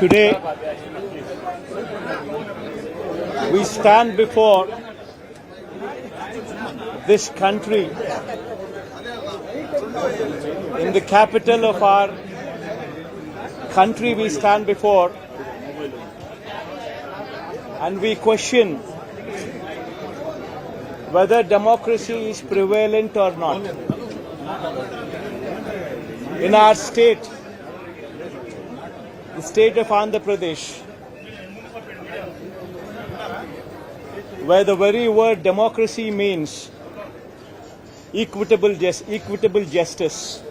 Today, we stand before this country in the capital of our country. We stand before and we question whether democracy is prevalent or not. In our state, the state of Andhra Pradesh, where the very word democracy means equitable justice.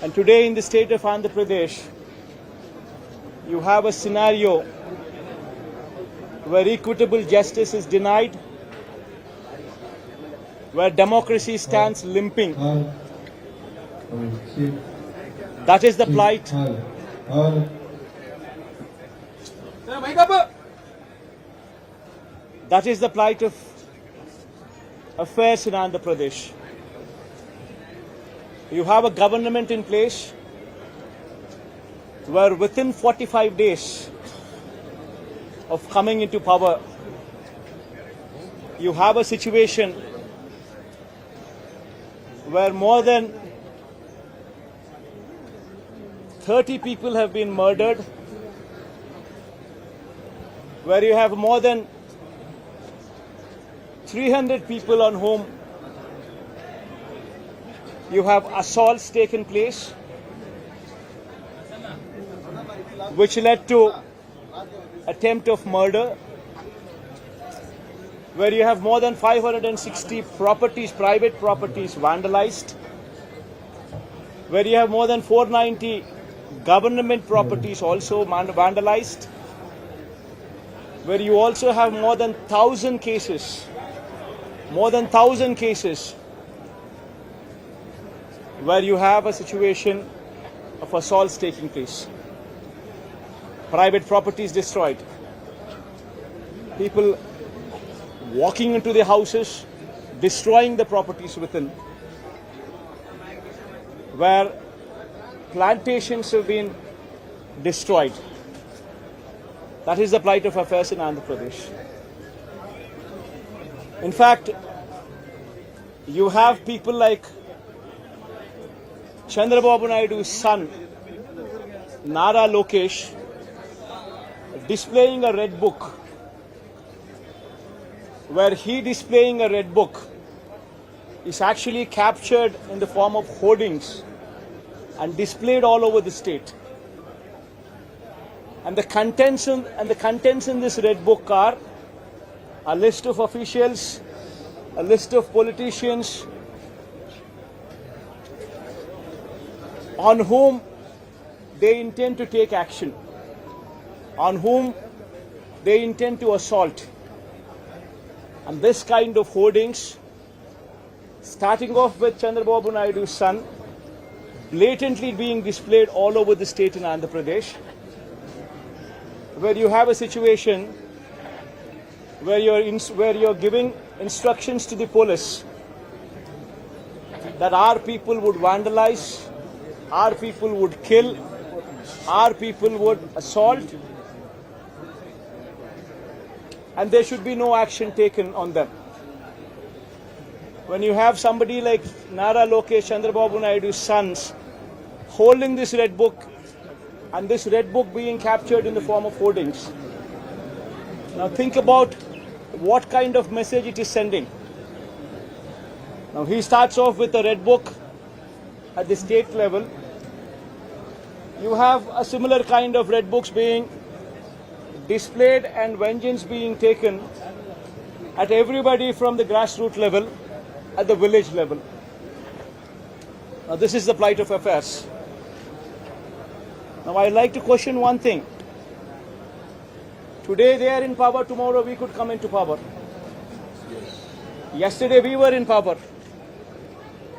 And today in the state of Andhra Pradesh, you have a scenario where equitable justice is denied, where democracy stands limping. That is the plight. That is the plight of affairs in Andhra Pradesh. You have a government in place where within 45 days of coming into power, you have a situation where more than 30 people have been murdered, where you have more than 300 people on whom you have assaults taken place, which led to attempt of murder, where you have more than 560 properties, private properties vandalized, where you have more than 490 government properties also vandalized, where you also have more than 1,000 cases, where you have a situation of assaults taking place, private properties destroyed, people walking into the houses, destroying the properties within, where plantations have been destroyed. That is the plight of affairs in Andhra Pradesh. In fact, you have people like Chandrababu Naidu's son, Nara Lokesh, displaying a red book, where he displaying a red book is actually captured in the form of hoardings and displayed all over the state. And the contents in this red book are a list of officials, a list of politicians on whom they intend to take action, on whom they intend to assault. And this kind of hoardings, starting off with Chandrababu Naidu's son, blatantly being displayed all over the state in Andhra Pradesh, where you have a situation where you're giving instructions to the police that our people would vandalize, our people would kill, our people would assault, and there should be no action taken on them. When you have somebody like Nara Lokesh, Chandrababu Naidu's sons, holding this red book, and this red book being captured in the form of hoardings. Now think about what kind of message it is sending. Now he starts off with a red book at the state level. You have a similar kind of red books being displayed and vengeance being taken at everybody from the grassroots level, at the village level. Now this is the plight of affairs. Now I'd like to question one thing. Today they are in power, tomorrow we could come into power. Yesterday we were in power.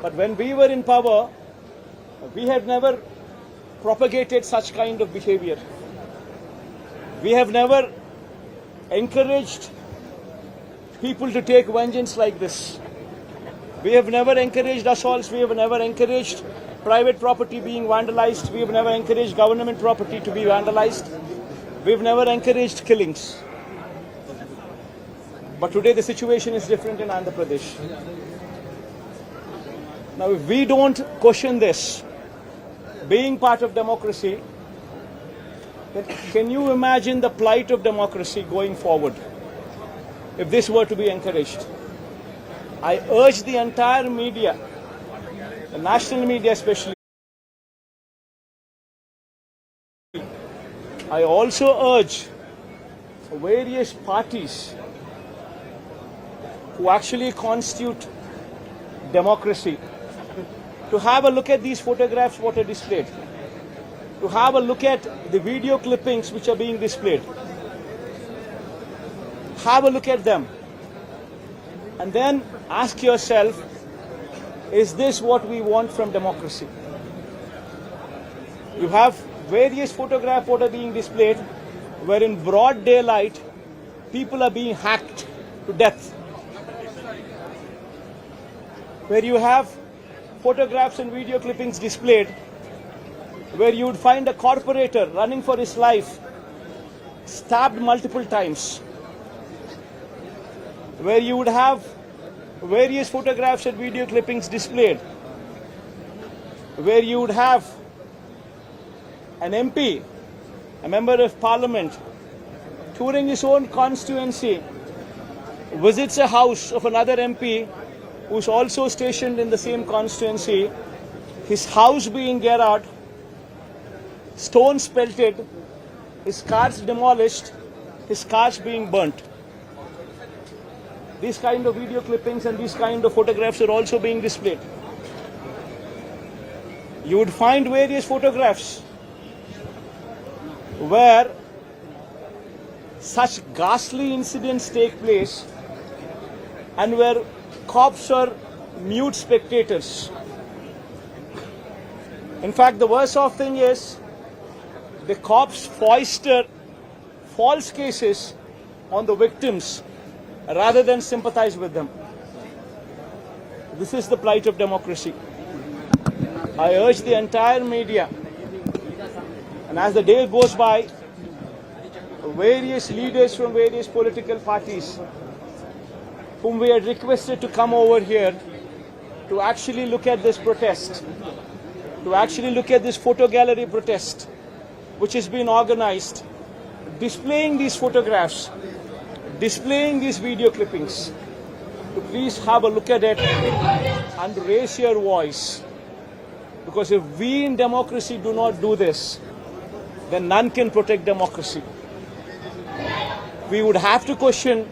But when we were in power, we had never propagated such kind of behavior. We have never encouraged people to take vengeance like this. We have never encouraged assaults. We have never encouraged private property being vandalized. We've never encouraged government property to be vandalized. We've never encouraged killings. But today the situation is different in Andhra Pradesh. Now, if we don't question this, being part of democracy, then can you imagine the plight of democracy going forward if this were to be encouraged? I urge the entire media, the national media especially. I also urge various parties who actually constitute democracy to have a look at these photographs what are displayed, to have a look at the video clippings which are being displayed. Have a look at them and then ask yourself, is this what we want from democracy? You have various photographs what are being displayed where in broad daylight people are being hacked to death. Where you have photographs and video clippings displayed where you would find a corporator running for his life stabbed multiple times. Where you would have various photographs and video clippings displayed where you would have an MP, a member of parliament, touring his own constituency, visits a house of another MP who's also stationed in the same constituency, his house being geared out, stones pelted, his cars demolished, his cars being burnt. These kind of video clippings and these kind of photographs are also being displayed. You would find various photographs where such ghastly incidents take place and where cops are mute spectators. In fact, the worst of thing is the cops foisted false cases on the victims rather than sympathize with them. This is the plight of democracy. I urge the entire media, and as the day goes by, various leaders from various political parties whom we had requested to come over here to actually look at this protest, to actually look at this photo gallery protest which has been organized, displaying these photographs, displaying these video clippings, to please have a look at it and raise your voice. Because if we in democracy do not do this, then none can protect democracy. We would have to question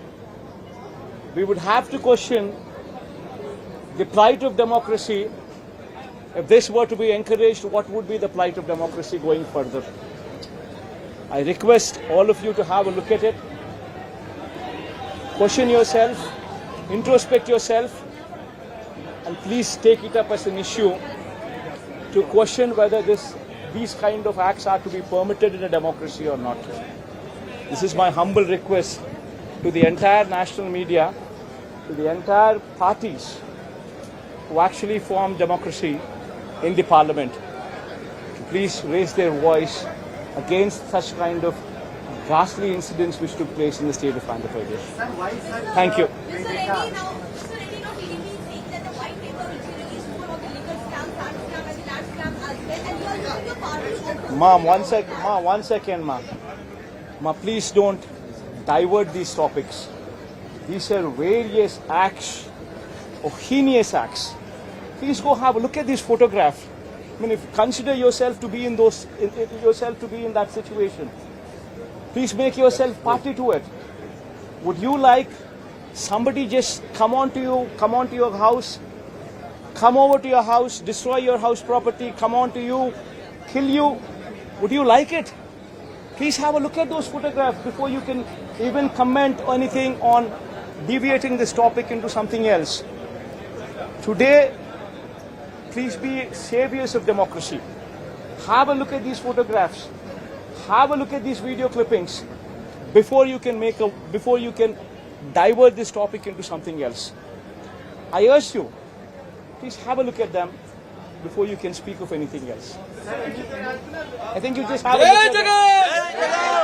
the plight of democracy. If this were to be encouraged, what would be the plight of democracy going further? I request all of you to have a look at it, question yourself, introspect yourself, and please take it up as an issue to question whether these kind of acts are to be permitted in a democracy or not. This is my humble request to the entire national media, to the entire parties who actually form democracy in the parliament, to please raise their voice against such kind of ghastly incidents which took place in the state of Andhra Pradesh. Thank you. Ma'am, one second, ma'am. Ma, please don't divert these topics. These are various acts, or heinous acts. Please go have a look at this photograph. I mean, if you consider yourself to be in that situation, please make yourself party to it. Would you like somebody just come over to your house, destroy your house property, come on to you, kill you? Would you like it? Please have a look at those photographs before you can even comment anything on deviating this topic into something else. Today, please be saviors of democracy. Have a look at these photographs. Have a look at these video clippings before you can divert this topic into something else. I urge you, please have a look at them. before you can speak of anything else. I think you just have a look at it.